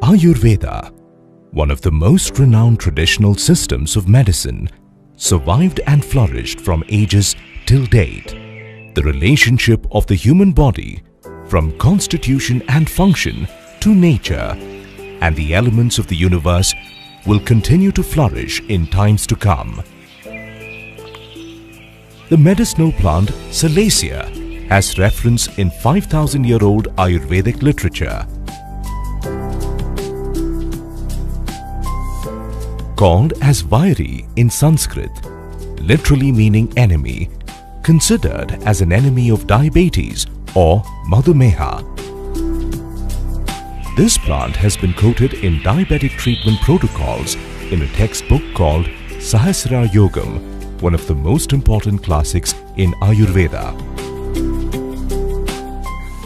Ayurveda, one of the most renowned traditional systems of medicine, survived and flourished from ages till date. The relationship of the human body, from constitution and function to nature, and the elements of the universe will continue to flourish in times to come. The medicinal plant Salacia has reference in 5,000-year-old Ayurvedic literature. Called as Vairi in Sanskrit, literally meaning enemy, considered as an enemy of diabetes or Madhumeha. This plant has been quoted in diabetic treatment protocols in a textbook called Sahasra Yogam, one of the most important classics in Ayurveda.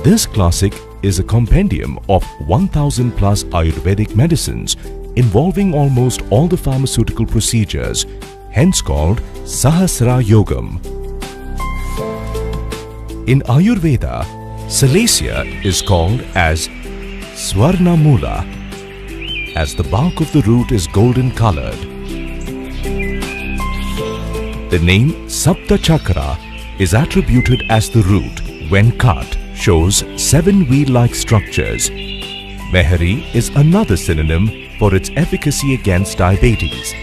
This classic is a compendium of 1,000 plus Ayurvedic medicines involving almost all the pharmaceutical procedures, hence called Sahasra Yogam. In Ayurveda, Salacia is called as Swarna Mula, as the bark of the root is golden colored. The name Sapta Chakra is attributed as the root, when cut, shows 7 wheel-like structures. Mehari is another synonym for its efficacy against diabetes.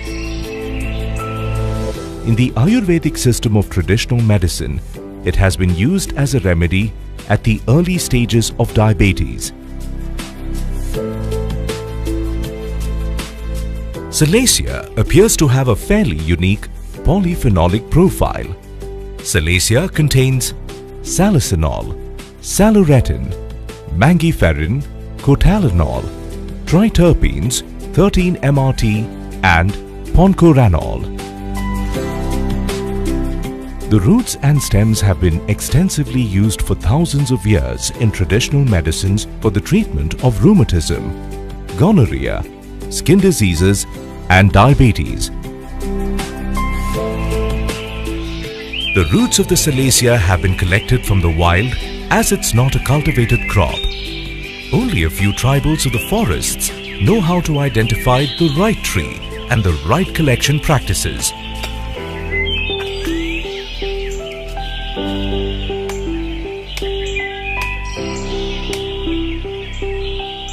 In the Ayurvedic system of traditional medicine, it has been used as a remedy at the early stages of diabetes. Salacia appears to have a fairly unique polyphenolic profile. Salacia contains salicylic, saluretin, mangiferin, cotalinol, triterpenes, 13-MRT and poncoranol. The roots and stems have been extensively used for thousands of years in traditional medicines for the treatment of rheumatism, gonorrhea, skin diseases and diabetes. The roots of the Salacia have been collected from the wild as it's not a cultivated crop. Only a few tribals of the forests know how to identify the right tree and the right collection practices.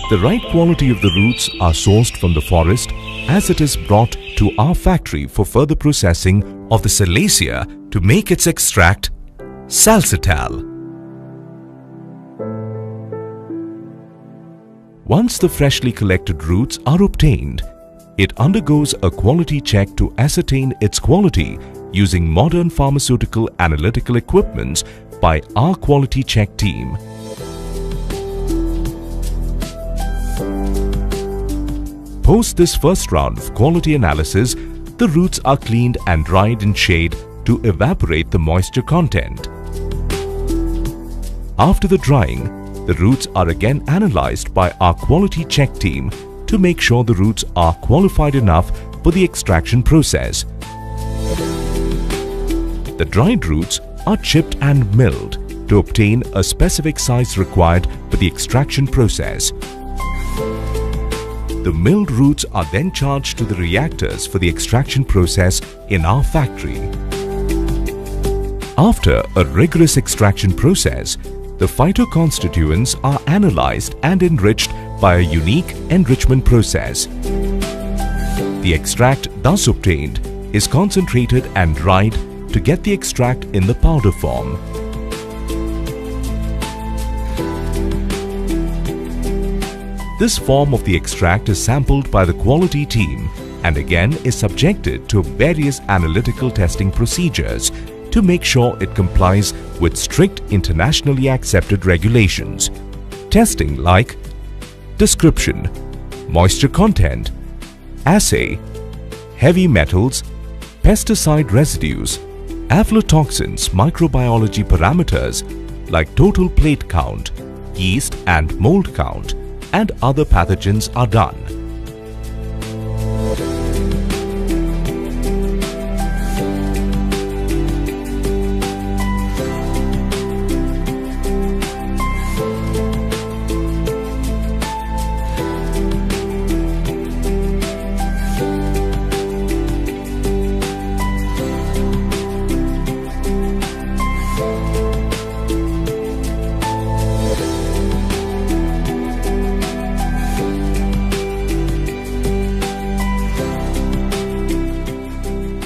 The right quality of the roots are sourced from the forest as it is brought to our factory for further processing of the Salacia to make its extract, salsitol. Once the freshly collected roots are obtained, it undergoes a quality check to ascertain its quality using modern pharmaceutical analytical equipments by our quality check team. Post this first round of quality analysis, the roots are cleaned and dried in shade to evaporate the moisture content. After the drying, the roots are again analyzed by our quality check team to make sure the roots are qualified enough for the extraction process. The dried roots are chipped and milled to obtain a specific size required for the extraction process. The milled roots are then charged to the reactors for the extraction process in our factory. After a rigorous extraction process, the phytoconstituents are analyzed and enriched by a unique enrichment process. The extract thus obtained is concentrated and dried to get the extract in the powder form. This form of the extract is sampled by the quality team and again is subjected to various analytical testing procedures to make sure it complies with strict internationally accepted regulations. Testing like description, moisture content, assay, heavy metals, pesticide residues, aflatoxins, microbiology parameters like total plate count, yeast and mold count, and other pathogens are done.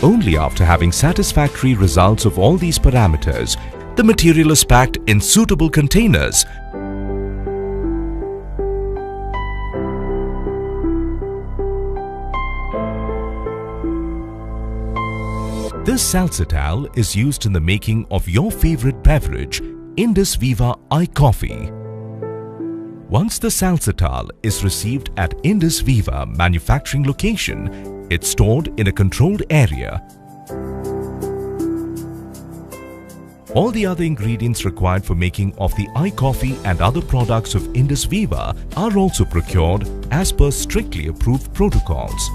Only after having satisfactory results of all these parameters, the material is packed in suitable containers. This salsitol is used in the making of your favorite beverage, Indus Viva ICOFFEE. Once the salsitol is received at Indus Viva manufacturing location, it's stored in a controlled area. All the other ingredients required for making of the ICOFFEE and other products of Indus Viva are also procured as per strictly approved protocols.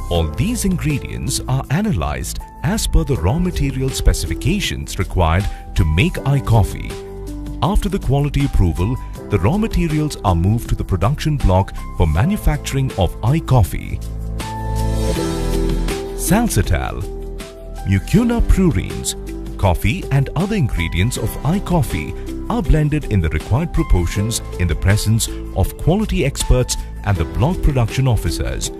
All these ingredients are analyzed as per the raw material specifications required to make ICOFFEE. After the quality approval, the raw materials are moved to the production block for manufacturing of ICOFFEE. Salsitol, mucuna prurines, coffee and other ingredients of ICOFFEE are blended in the required proportions in the presence of quality experts and the block production officers.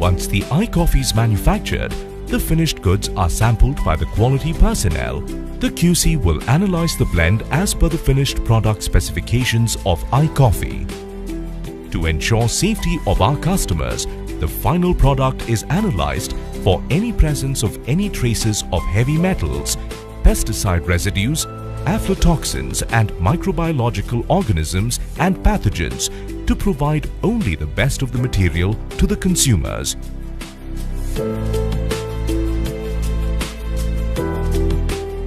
Once the ICOFFEE is manufactured, the finished goods are sampled by the quality personnel. The QC will analyze the blend as per the finished product specifications of ICOFFEE. To ensure safety of our customers, the final product is analyzed for any presence of any traces of heavy metals, pesticide residues, aflatoxins and microbiological organisms and pathogens to provide only the best of the material to the consumers.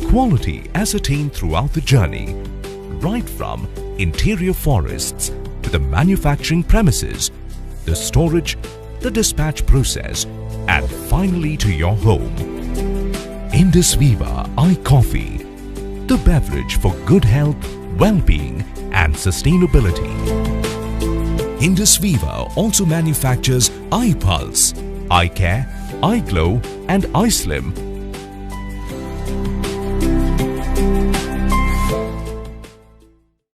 Quality ascertained throughout the journey, right from interior forests to the manufacturing premises, the storage, the dispatch process, and finally to your home. Indus Viva ICOFFEE, the beverage for good health, well-being and sustainability. Indus Viva also manufactures iPulse, iCare, iGlow and iSlim